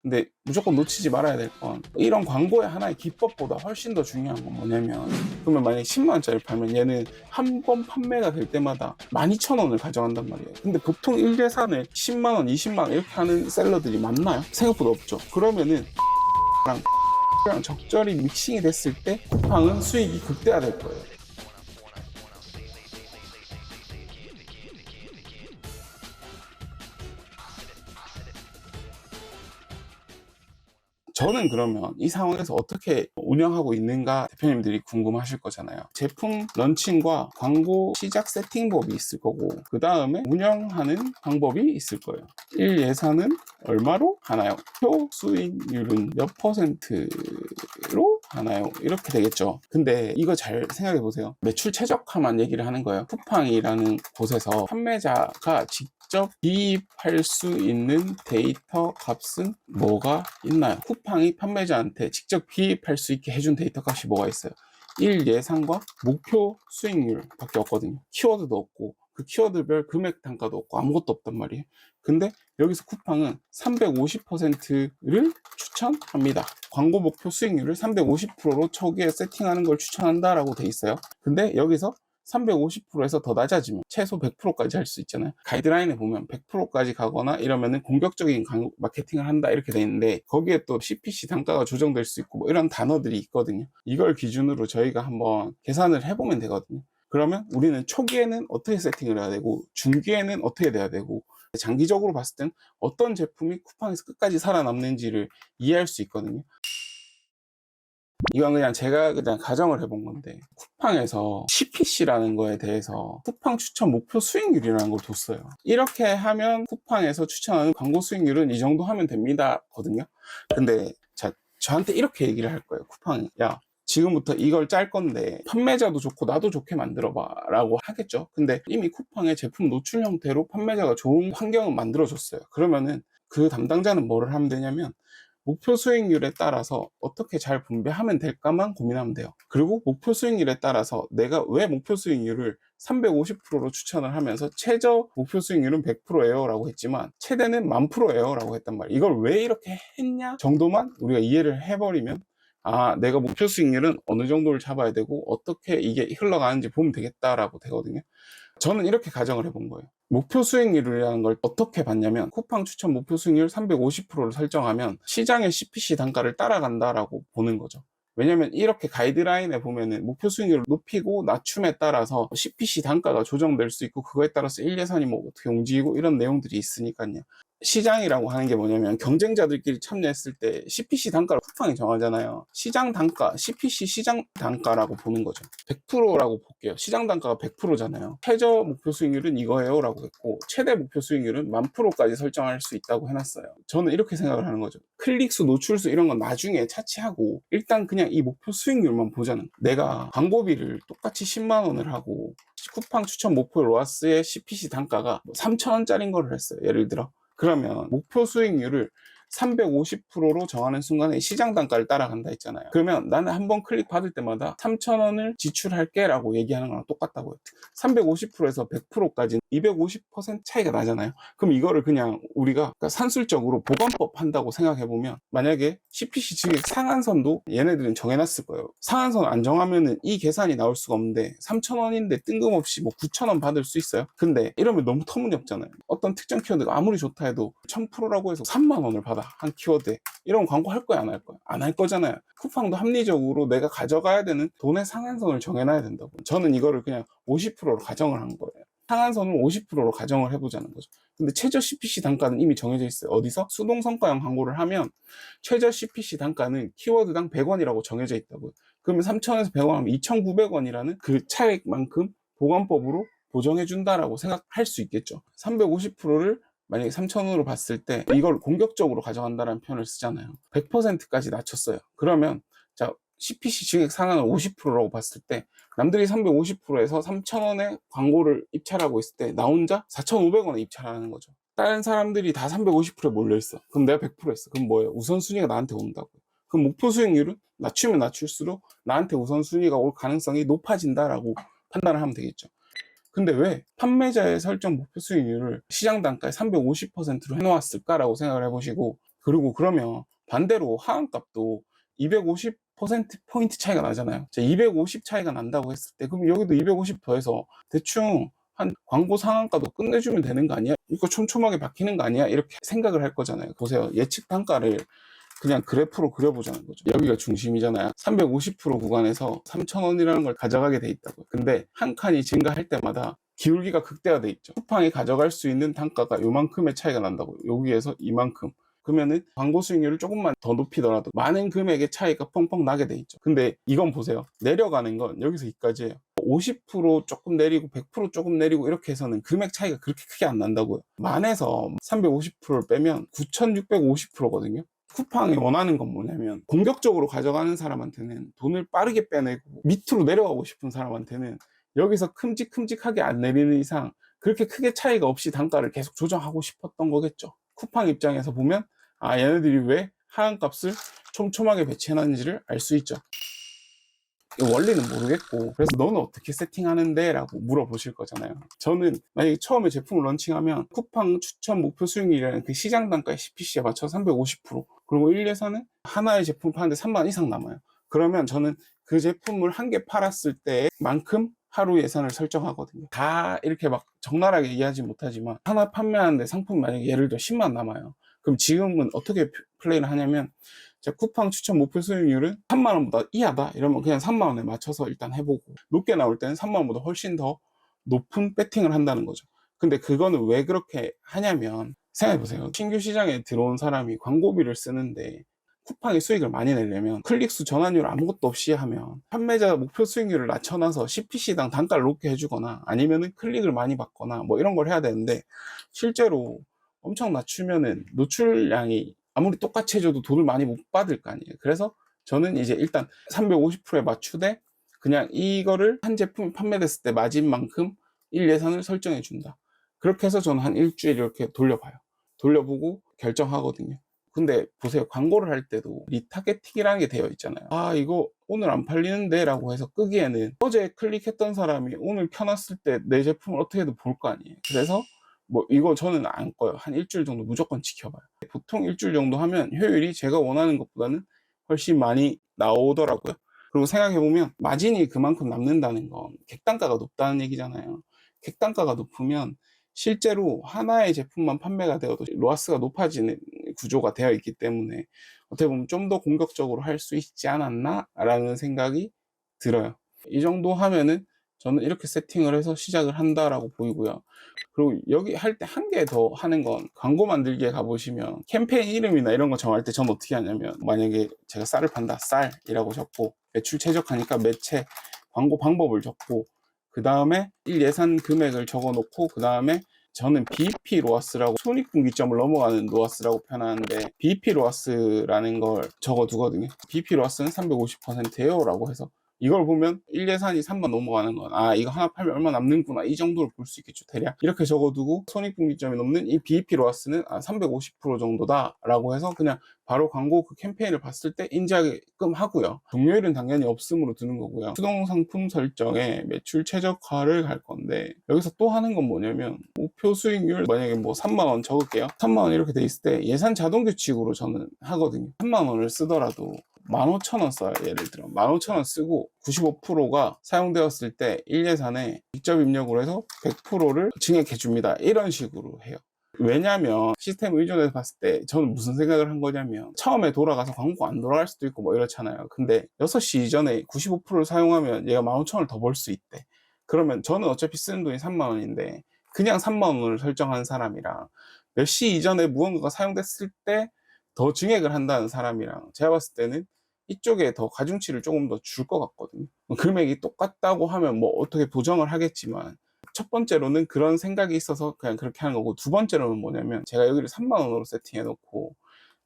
근데 무조건 놓치지 말아야 될 건, 이런 광고의 하나의 기법보다 훨씬 더 중요한 건 뭐냐면, 그러면 만약에 10만원짜리 팔면 얘는 한 번 판매가 될 때마다 12,000원을 가져간단 말이에요. 근데 보통 1예산에 10만원, 20만원 이렇게 하는 셀러들이 많나요? 생각보다 없죠. 그러면은 랑 적절히 믹싱이 됐을 때 쿠팡은 수익이 극대화될 거예요. 저는 그러면 이 상황에서 어떻게 운영하고 있는가 대표님들이 궁금하실 거잖아요. 제품 런칭과 광고 시작 세팅법이 있을 거고, 그 다음에 운영하는 방법이 있을 거예요. 1 예산은 얼마로 하나요? 표 수익률은 몇 %로 하나요? 이렇게 되겠죠. 근데 이거 잘 생각해 보세요. 매출 최적화만 얘기를 하는 거예요. 쿠팡이라는 곳에서 판매자가 직접 기입할 수 있는 데이터 값은 뭐가 있나요? 쿠팡이 판매자한테 직접 기입할 수 있게 해준 데이터 값이 뭐가 있어요? 1 예상과 목표 수익률 밖에 없거든요. 키워드도 없고, 그 키워드별 금액 단가도 없고, 아무것도 없단 말이에요. 근데 여기서 쿠팡은 350%를 추천합니다. 광고 목표 수익률을 350%로 초기에 세팅하는 걸 추천한다라고 돼 있어요. 근데 여기서 350%에서 더 낮아지면 최소 100%까지 할 수 있잖아요. 가이드라인에 보면 100%까지 가거나 이러면은 공격적인 마케팅을 한다 이렇게 돼 있는데, 거기에 또 CPC 단가가 조정될 수 있고 뭐 이런 단어들이 있거든요. 이걸 기준으로 저희가 한번 계산을 해보면 되거든요. 그러면 우리는 초기에는 어떻게 세팅을 해야 되고, 중기에는 어떻게 돼야 되고, 장기적으로 봤을 땐 어떤 제품이 쿠팡에서 끝까지 살아남는지를 이해할 수 있거든요. 이건 그냥 제가 그냥 가정을 해본 건데, 쿠팡에서 CPC라는 거에 대해서 쿠팡 추천 목표 수익률이라는 걸 뒀어요. 이렇게 하면 쿠팡에서 추천하는 광고 수익률은 이 정도 하면 됩니다 거든요. 근데 저한테 이렇게 얘기를 할 거예요. 쿠팡이, 야, 지금부터 이걸 짤 건데 판매자도 좋고 나도 좋게 만들어봐 라고 하겠죠. 근데 이미 쿠팡의 제품 노출 형태로 판매자가 좋은 환경을 만들어줬어요. 그러면은 그 담당자는 뭐를 하면 되냐면, 목표 수익률에 따라서 어떻게 잘 분배하면 될까만 고민하면 돼요. 그리고 목표 수익률에 따라서 내가 왜 목표 수익률을 350%로 추천을 하면서 최저 목표 수익률은 100%예요 라고 했지만 최대는 1000%예요 라고 했단 말이에요. 이걸 왜 이렇게 했냐 정도만 우리가 이해를 해버리면, 아, 내가 목표 수익률은 어느 정도를 잡아야 되고 어떻게 이게 흘러가는지 보면 되겠다라고 되거든요. 저는 이렇게 가정을 해본 거예요. 목표 수익률이라는 걸 어떻게 봤냐면, 쿠팡 추천 목표 수익률 350%를 설정하면 시장의 CPC 단가를 따라간다라고 보는 거죠. 왜냐면 이렇게 가이드라인에 보면은 목표 수익률을 높이고 낮춤에 따라서 CPC 단가가 조정될 수 있고, 그거에 따라서 1 예산이 뭐 어떻게 움직이고 이런 내용들이 있으니까요. 시장이라고 하는 게 뭐냐면, 경쟁자들끼리 참여했을 때 CPC 단가를 쿠팡이 정하잖아요. 시장 단가, CPC 시장 단가라고 보는 거죠. 100%라고 볼게요. 시장 단가가 100%잖아요. 최저 목표 수익률은 이거예요 라고 했고, 최대 목표 수익률은 1000%까지 설정할 수 있다고 해놨어요. 저는 이렇게 생각을 하는 거죠. 클릭수, 노출수 이런 건 나중에 차치하고 일단 그냥 이 목표 수익률만 보자는 거예요. 내가 광고비를 똑같이 10만원을 하고 쿠팡 추천 목표 로아스의 CPC 단가가 3,000원짜리인 거를 했어요. 예를 들어. 그러면 목표 수익률을 350%로 정하는 순간에 시장 단가를 따라간다 했잖아요. 그러면 나는 한 번 클릭 받을 때마다 3,000원을 지출할게 라고 얘기하는 거랑 똑같다고요. 350%에서 100%까지 250% 차이가 나잖아요. 그럼 이거를 그냥 우리가 산술적으로 보관법 한다고 생각해보면, 만약에 CPC 증액 상한선도 얘네들은 정해놨을 거예요. 상한선 안 정하면은 이 계산이 나올 수가 없는데 3,000원인데 뜬금없이 뭐 9,000원 받을 수 있어요. 근데 이러면 너무 터무니없잖아요. 어떤 특정 키워드가 아무리 좋다 해도 1000%라고 해서 3만 원을 받아, 한 키워드에. 이런 광고 할 거야 안 할 거야? 안 할 거잖아요. 쿠팡도 합리적으로 내가 가져가야 되는 돈의 상한선을 정해놔야 된다고. 저는 이거를 그냥 50%로 가정을 한 거예요. 상한선을 50%로 가정을 해보자는 거죠. 근데 최저 CPC 단가는 이미 정해져 있어요. 어디서? 수동성과형 광고를 하면 최저 CPC 단가는 키워드당 100원이라고 정해져 있다고요. 그러면 3,000원에서 100원 하면 2,900원이라는 그 차액만큼 보관법으로 보정해준다라고 생각할 수 있겠죠. 350%를 만약에 3,000원으로 봤을 때 이걸 공격적으로 가져간다는 표현을 쓰잖아요. 100%까지 낮췄어요. 그러면 자, CPC 증액 상한을 50%라고 봤을 때 남들이 350%에서 3,000원에 광고를 입찰하고 있을 때 나 혼자 4,500원에 입찰하는 거죠. 다른 사람들이 다 350%에 몰려있어. 그럼 내가 100% 했어. 그럼 뭐예요? 우선순위가 나한테 온다고요. 그럼 목표 수익률은 낮추면 낮출수록 나한테 우선순위가 올 가능성이 높아진다라고 판단을 하면 되겠죠. 근데 왜 판매자의 설정 목표 수익률을 시장 단가의 350%로 해놓았을까라고 생각을 해보시고, 그리고 그러면 반대로 하한값도 250%포인트 차이가 나잖아요. 250 차이가 난다고 했을 때 그럼 여기도 250 더해서 대충 한 광고 상한가도 끝내주면 되는 거 아니야? 이거 촘촘하게 박히는 거 아니야? 이렇게 생각을 할 거잖아요. 보세요. 예측 단가를 그냥 그래프로 그려보자는 거죠. 여기가 중심이잖아요. 350% 구간에서 3,000원이라는 걸 가져가게 돼 있다고요. 근데 한 칸이 증가할 때마다 기울기가 극대화돼 있죠. 쿠팡이 가져갈 수 있는 단가가 요만큼의 차이가 난다고요. 여기에서 이만큼. 그러면은 광고 수익률을 조금만 더 높이더라도 많은 금액의 차이가 펑펑 나게 돼 있죠. 근데 이건 보세요. 내려가는 건 여기서 여기까지예요. 50% 조금 내리고 100% 조금 내리고 이렇게 해서는 금액 차이가 그렇게 크게 안 난다고요. 만에서 350%를 빼면 9,650%거든요. 쿠팡이 원하는 건 뭐냐면 공격적으로 가져가는 사람한테는 돈을 빠르게 빼내고 밑으로 내려가고 싶은 사람한테는 여기서 큼직큼직하게 안 내리는 이상 그렇게 크게 차이가 없이 단가를 계속 조정하고 싶었던 거겠죠. 쿠팡 입장에서 보면 아 얘네들이 왜 하한 값을 촘촘하게 배치해놨는지를 알 수 있죠. 원리는 모르겠고 그래서 너는 어떻게 세팅하는데? 라고 물어보실 거잖아요. 저는 만약에 처음에 제품을 런칭하면 쿠팡 추천 목표 수익률이라는 그 시장 단가의 CPC에 맞춰 350% 그리고 1예산은 하나의 제품 파는데 3만 이상 남아요. 그러면 저는 그 제품을 한 개 팔았을 때만큼 하루 예산을 설정하거든요. 다 이렇게 막 적나라하게 이해하지 못하지만 하나 판매하는데 상품 만약에 예를 들어 10만 남아요. 그럼 지금은 어떻게 플레이를 하냐면 쿠팡 추천 목표 수익률은 3만 원보다 이하다 이러면 그냥 3만 원에 맞춰서 일단 해보고 높게 나올 때는 3만 원보다 훨씬 더 높은 배팅을 한다는 거죠. 근데 그거는 왜 그렇게 하냐면 생각해보세요. 신규 시장에 들어온 사람이 광고비를 쓰는데 쿠팡이 수익을 많이 내려면 클릭수 전환율 아무것도 없이 하면 판매자 목표 수익률을 낮춰놔서 CPC당 단가를 높게 해주거나 아니면은 클릭을 많이 받거나 뭐 이런 걸 해야 되는데 실제로 엄청 낮추면은 노출량이 아무리 똑같이 해줘도 돈을 많이 못 받을 거 아니에요. 그래서 저는 이제 일단 350%에 맞추되 그냥 이거를 한 제품이 판매됐을 때 마진 만큼 1예산을 설정해 준다. 그렇게 해서 저는 한 일주일 이렇게 돌려봐요. 돌려보고 결정하거든요. 근데 보세요. 광고를 할 때도 리타겟팅이라는 게 되어 있잖아요. 아 이거 오늘 안 팔리는데 라고 해서 끄기에는 어제 클릭했던 사람이 오늘 켜놨을 때 내 제품을 어떻게든 볼 거 아니에요. 그래서 뭐 이거 저는 안 꺼요. 한 일주일 정도 무조건 지켜봐요. 보통 일주일 정도 하면 효율이 제가 원하는 것보다는 훨씬 많이 나오더라고요. 그리고 생각해보면 마진이 그만큼 남는다는 건 객단가가 높다는 얘기잖아요. 객단가가 높으면 실제로 하나의 제품만 판매가 되어도 로아스가 높아지는 구조가 되어 있기 때문에 어떻게 보면 좀 더 공격적으로 할 수 있지 않았나? 라는 생각이 들어요. 이 정도 하면은 저는 이렇게 세팅을 해서 시작을 한다라고 보이고요. 그리고 여기 할 때 한 개 더 하는 건 광고 만들기에 가보시면 캠페인 이름이나 이런 거 정할 때 저는 어떻게 하냐면 만약에 제가 쌀을 판다 쌀이라고 적고 매출 최적화니까 매체 광고 방법을 적고 그 다음에 예산 금액을 적어 놓고 그 다음에 저는 BP 로아스라고 손익분기점을 넘어가는 로아스라고 표현하는데 BP 로아스라는 걸 적어 두거든요. BP 로아스는 350%예요 라고 해서 이걸 보면 1예산이 3만 넘어가는 건 아 이거 하나 팔면 얼마 남는구나 이 정도를 볼 수 있겠죠. 대략 이렇게 적어두고 손익분기점이 넘는 이 BEP 로아스는 350% 정도다 라고 해서 그냥 바로 광고 그 캠페인을 봤을 때 인지하게끔 하고요. 동료일은 당연히 없음으로 두는 거고요. 수동 상품 설정에 매출 최적화를 갈 건데 여기서 또 하는 건 뭐냐면 목표 수익률 만약에 뭐 3만 원 적을게요. 3만 원 이렇게 돼 있을 때 예산 자동 규칙으로 저는 하거든요. 3만 원을 쓰더라도 15,000원 써요. 예를 들어 15,000원 쓰고 95%가 사용되었을 때 1예산에 직접 입력으로 해서 100%를 증액해 줍니다. 이런 식으로 해요. 왜냐면 시스템 의존해서 봤을 때 저는 무슨 생각을 한 거냐면 처음에 돌아가서 광고 안 돌아갈 수도 있고 뭐 이렇잖아요. 근데 6시 이전에 95%를 사용하면 얘가 15,000원을 더 벌 수 있대. 그러면 저는 어차피 쓰는 돈이 3만 원인데 그냥 3만 원을 설정한 사람이랑 몇 시 이전에 무언가가 사용됐을 때 더 증액을 한다는 사람이랑 제가 봤을 때는 이쪽에 더 가중치를 조금 더 줄 것 같거든요. 금액이 똑같다고 하면 뭐 어떻게 보정을 하겠지만 첫 번째로는 그런 생각이 있어서 그냥 그렇게 하는 거고 두 번째로는 뭐냐면 제가 여기를 3만 원으로 세팅해 놓고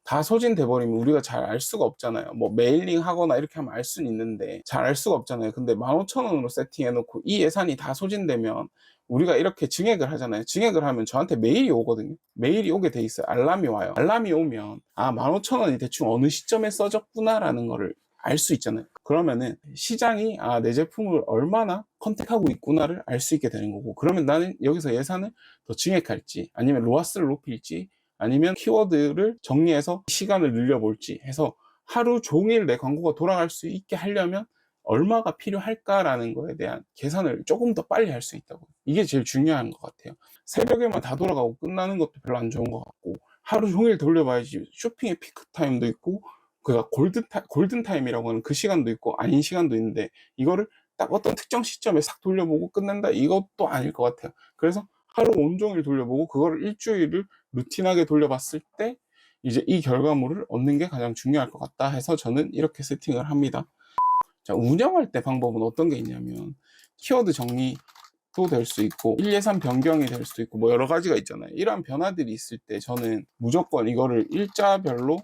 다 소진돼 버리면 우리가 잘 알 수가 없잖아요. 뭐 메일링 하거나 이렇게 하면 알 수는 있는데 잘 알 수가 없잖아요. 근데 15,000원으로 세팅해 놓고 이 예산이 다 소진되면 우리가 이렇게 증액을 하잖아요. 증액을 하면 저한테 메일이 오거든요. 메일이 오게 돼 있어요. 알람이 와요. 알람이 오면 15,000원이 대충 어느 시점에 써졌구나라는 거를 알 수 있잖아요. 그러면은 시장이 내 제품을 얼마나 컨택하고 있구나를 알 수 있게 되는 거고 그러면 나는 여기서 예산을 더 증액할지 아니면 로아스를 높일지 아니면 키워드를 정리해서 시간을 늘려볼지 해서 하루 종일 내 광고가 돌아갈 수 있게 하려면 얼마가 필요할까라는 거에 대한 계산을 조금 더 빨리 할 수 있다고. 이게 제일 중요한 것 같아요. 새벽에만 다 돌아가고 끝나는 것도 별로 안 좋은 것 같고, 하루 종일 돌려봐야지 쇼핑의 피크 타임도 있고, 그가 골든 타임이라고 하는 그 시간도 있고 아닌 시간도 있는데, 이거를 딱 어떤 특정 시점에 싹 돌려보고 끝낸다, 이것도 아닐 것 같아요. 그래서 하루 온종일 돌려보고 그거를 일주일을 루틴하게 돌려봤을 때 이제 이 결과물을 얻는 게 가장 중요할 것 같다 해서 저는 이렇게 세팅을 합니다. 자, 운영할 때 방법은 어떤 게 있냐면, 키워드 정리도 될 수 있고 일예산 변경이 될 수도 있고 뭐 여러 가지가 있잖아요. 이러한 변화들이 있을 때 저는 무조건 이거를 일자별로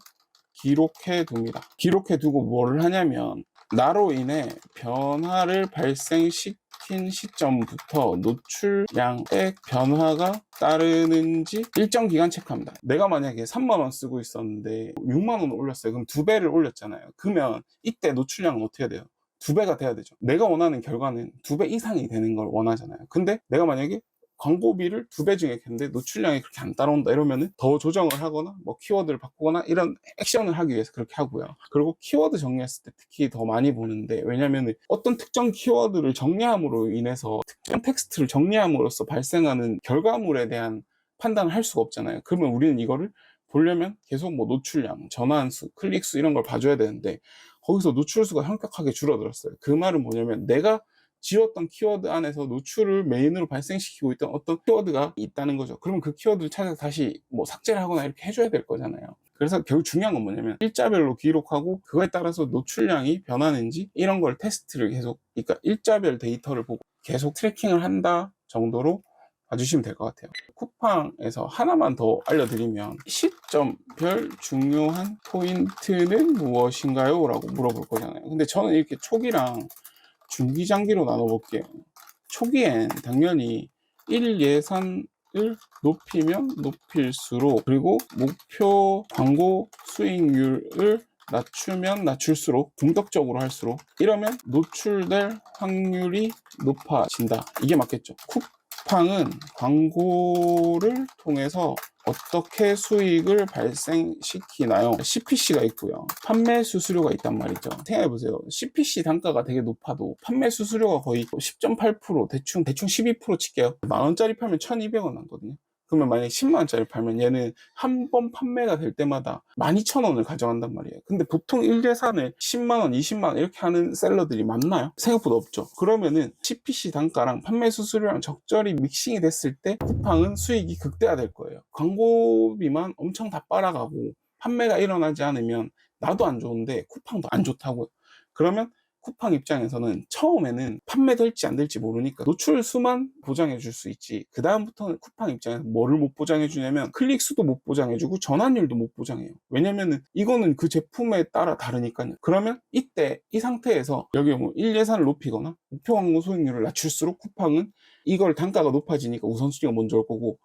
기록해 둡니다. 기록해 두고 뭐를 하냐면, 나로 인해 변화를 발생시킨 시점부터 노출량의 변화가 따르는지 일정 기간 체크합니다. 내가 만약에 3만원 쓰고 있었는데 6만원 올렸어요. 그럼 2배를 올렸잖아요. 그러면 이때 노출량은 어떻게 돼요? 2배가 돼야 되죠. 내가 원하는 결과는 2배 이상이 되는 걸 원하잖아요. 근데 내가 만약에 광고비를 2배 증액했는데 노출량이 그렇게 안 따라온다 이러면은 더 조정을 하거나 뭐 키워드를 바꾸거나 이런 액션을 하기 위해서 그렇게 하고요. 그리고 키워드 정리했을 때 특히 더 많이 보는데, 왜냐면은 어떤 특정 키워드를 정리함으로 인해서 특정 텍스트를 정리함으로써 발생하는 결과물에 대한 판단을 할 수가 없잖아요. 그러면 우리는 이거를 보려면 계속 뭐 노출량, 전환수, 클릭수 이런 걸 봐줘야 되는데, 거기서 노출수가 현격하게 줄어들었어요. 그 말은 뭐냐면, 내가 지웠던 키워드 안에서 노출을 메인으로 발생시키고 있던 어떤 키워드가 있다는 거죠. 그러면 그 키워드를 찾아서 다시 뭐 삭제를 하거나 이렇게 해줘야 될 거잖아요. 그래서 결국 중요한 건 뭐냐면, 일자별로 기록하고 그거에 따라서 노출량이 변하는지 이런 걸 테스트를 계속, 그러니까 일자별 데이터를 보고 계속 트래킹을 한다 정도로 봐주시면 될 것 같아요. 쿠팡에서 하나만 더 알려드리면, 시점별 중요한 포인트는 무엇인가요? 라고 물어볼 거잖아요. 근데 저는 이렇게 초기랑 중기, 장기로 나눠볼게요. 초기엔 당연히 1 예산을 높이면 높일수록, 그리고 목표 광고 수익률을 낮추면 낮출수록, 궁극적으로 할수록, 이러면 노출될 확률이 높아진다. 이게 맞겠죠. 쿠팡은 광고를 통해서 어떻게 수익을 발생시키나요? CPC가 있고요. 판매 수수료가 있단 말이죠. 생각해보세요. CPC 단가가 되게 높아도 판매 수수료가 거의 10.8%, 대충 12% 칠게요. 만원짜리 팔면 1,200원 나거든요. 그러면 만약에 10만원짜리 팔면 얘는 한 번 판매가 될 때마다 12,000원을 가져간단 말이에요. 근데 보통 1예산을 10만원, 20만원 이렇게 하는 셀러들이 많나요? 생각보다 없죠. 그러면은 CPC 단가랑 판매 수수료랑 적절히 믹싱이 됐을 때 쿠팡은 수익이 극대화될 거예요. 광고비만 엄청 다 빨아가고 판매가 일어나지 않으면 나도 안 좋은데 쿠팡도 안 좋다고요. 그러면 쿠팡 입장에서는 처음에는 판매될지 안 될지 모르니까 노출 수만 보장해 줄 수 있지, 그 다음부터는 쿠팡 입장에서 뭐를 못 보장해 주냐면 클릭 수도 못 보장해 주고 전환율도 못 보장해요. 왜냐면은 이거는 그 제품에 따라 다르니까요. 그러면 이때 이 상태에서 여기 뭐 1 예산을 높이거나 목표 광고 수익률을 낮출수록 쿠팡은 이걸 단가가 높아지니까 우선순위가 먼저 올 거고,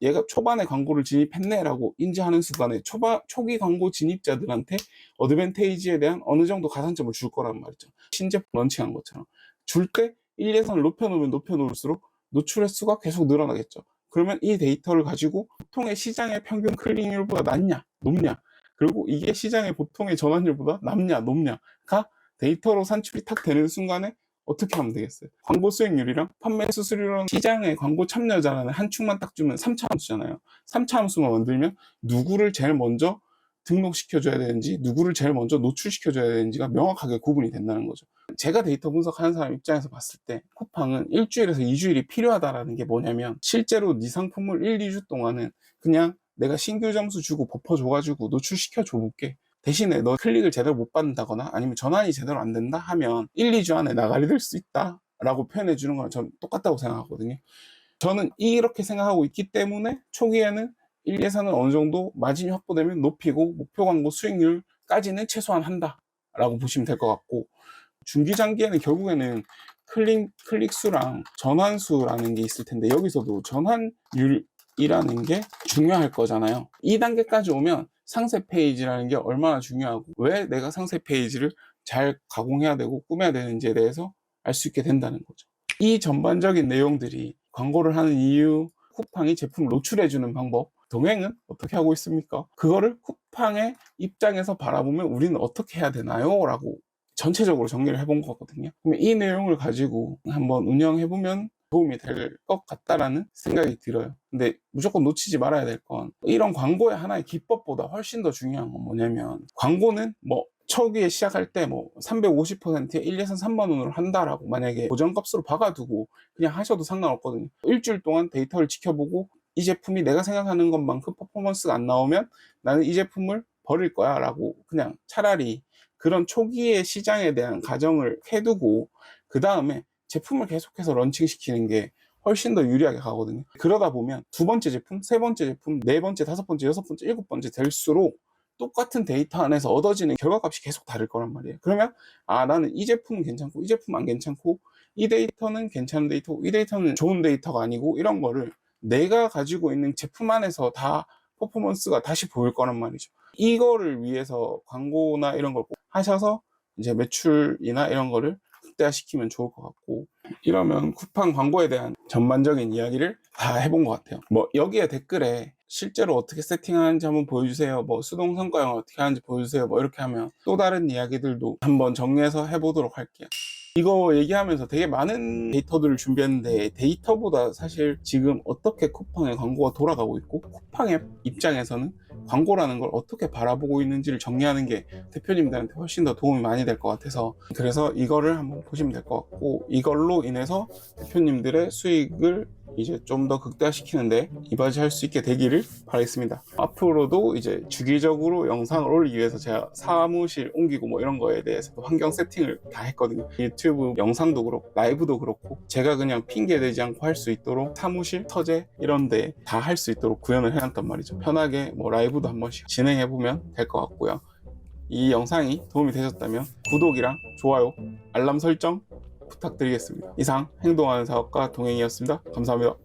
얘가 초반에 광고를 진입했네 라고 인지하는 순간에 초기 광고 진입자들한테 어드밴테이지에 대한 어느 정도 가산점을 줄 거란 말이죠. 신제품 런칭한 것처럼 줄 때 1 예산을 높여놓으면 높여놓을수록 노출 횟수가 계속 늘어나겠죠. 그러면 이 데이터를 가지고 보통의 시장의 평균 클릭률보다 낮냐 높냐, 그리고 이게 시장의 보통의 전환율보다 낮냐 높냐가 데이터로 산출이 탁 되는 순간에 어떻게 하면 되겠어요? 광고 수익률이랑 판매 수수료랑 시장의 광고 참여자라는 한 축만 딱 주면 3차 함수잖아요. 3차 함수만 만들면 누구를 제일 먼저 등록시켜줘야 되는지, 누구를 제일 먼저 노출시켜줘야 되는지가 명확하게 구분이 된다는 거죠. 제가 데이터 분석하는 사람 입장에서 봤을 때 쿠팡은 1주일에서 2주일이 필요하다는 게 뭐냐면, 실제로 네 상품을 1, 2주 동안은 그냥 내가 신규 점수 주고 버퍼 줘가지고 노출시켜 줘볼게. 대신에 너 클릭을 제대로 못 받는다거나 아니면 전환이 제대로 안 된다 하면 1, 2주 안에 나가리 될 수 있다 라고 표현해 주는 거랑 저는 똑같다고 생각하거든요. 저는 이렇게 생각하고 있기 때문에 초기에는 1 예산은 어느 정도 마진이 확보되면 높이고 목표 광고 수익률까지는 최소한 한다 라고 보시면 될 것 같고, 중기 장기에는 결국에는 클릭 수랑 전환수라는 게 있을 텐데, 여기서도 전환율이라는 게 중요할 거잖아요. 2단계까지 오면 상세 페이지라는 게 얼마나 중요하고 왜 내가 상세 페이지를 잘 가공해야 되고 꾸며야 되는지에 대해서 알 수 있게 된다는 거죠. 이 전반적인 내용들이 광고를 하는 이유, 쿠팡이 제품을 노출해 주는 방법, 동행은 어떻게 하고 있습니까? 그거를 쿠팡의 입장에서 바라보면 우리는 어떻게 해야 되나요? 라고 전체적으로 정리를 해본 거거든요. 그럼 이 내용을 가지고 한번 운영해보면 도움이 될 것 같다라는 생각이 들어요. 근데 무조건 놓치지 말아야 될 건, 이런 광고의 하나의 기법보다 훨씬 더 중요한 건 뭐냐면, 광고는 뭐 초기에 시작할 때 뭐 350%에 1, 2선 3만 원으로 한다라고 만약에 고정값으로 박아두고 그냥 하셔도 상관없거든요. 일주일 동안 데이터를 지켜보고 이 제품이 내가 생각하는 것만큼 퍼포먼스가 안 나오면 나는 이 제품을 버릴 거야 라고, 그냥 차라리 그런 초기의 시장에 대한 가정을 해두고 그 다음에 제품을 계속해서 런칭시키는 게 훨씬 더 유리하게 가거든요. 그러다 보면 두 번째 제품, 세 번째 제품, 네 번째, 다섯 번째, 여섯 번째, 일곱 번째 될수록 똑같은 데이터 안에서 얻어지는 결과값이 계속 다를 거란 말이에요. 그러면 나는 이 제품은 괜찮고 이 제품은 안 괜찮고, 이 데이터는 괜찮은 데이터고 이 데이터는 좋은 데이터가 아니고, 이런 거를 내가 가지고 있는 제품 안에서 다 퍼포먼스가 다시 보일 거란 말이죠. 이거를 위해서 광고나 이런 걸 꼭 하셔서 이제 매출이나 이런 거를 극대화시키면 좋을 것 같고, 이러면 쿠팡 광고에 대한 전반적인 이야기를 다 해본 것 같아요. 뭐 여기에 댓글에 실제로 어떻게 세팅하는지 한번 보여주세요, 뭐 수동 성과형을 어떻게 하는지 보여주세요, 뭐 이렇게 하면 또 다른 이야기들도 한번 정리해서 해보도록 할게요. 이거 얘기하면서 되게 많은 데이터들을 준비했는데, 데이터보다 사실 지금 어떻게 쿠팡의 광고가 돌아가고 있고 쿠팡의 입장에서는 광고라는 걸 어떻게 바라보고 있는지를 정리하는 게 대표님들한테 훨씬 더 도움이 많이 될 것 같아서, 그래서 이거를 한번 보시면 될 것 같고, 이걸로 인해서 대표님들의 수익을 이제 좀 더 극대화시키는데 이바지할 수 있게 되기를 바라겠습니다. 앞으로도 이제 주기적으로 영상을 올리기 위해서 제가 사무실 옮기고 뭐 이런 거에 대해서 환경 세팅을 다 했거든요. 유튜브 영상도 그렇고 라이브도 그렇고 제가 그냥 핑계 대지 않고 할 수 있도록 사무실, 서재 이런 데 다 할 수 있도록 구현을 해놨단 말이죠. 편하게 뭐 라이브도 한 번씩 진행해보면 될 것 같고요. 이 영상이 도움이 되셨다면 구독이랑 좋아요, 알람 설정 부탁드리겠습니다. 이상 행동하는 사업가 동행이었습니다. 감사합니다.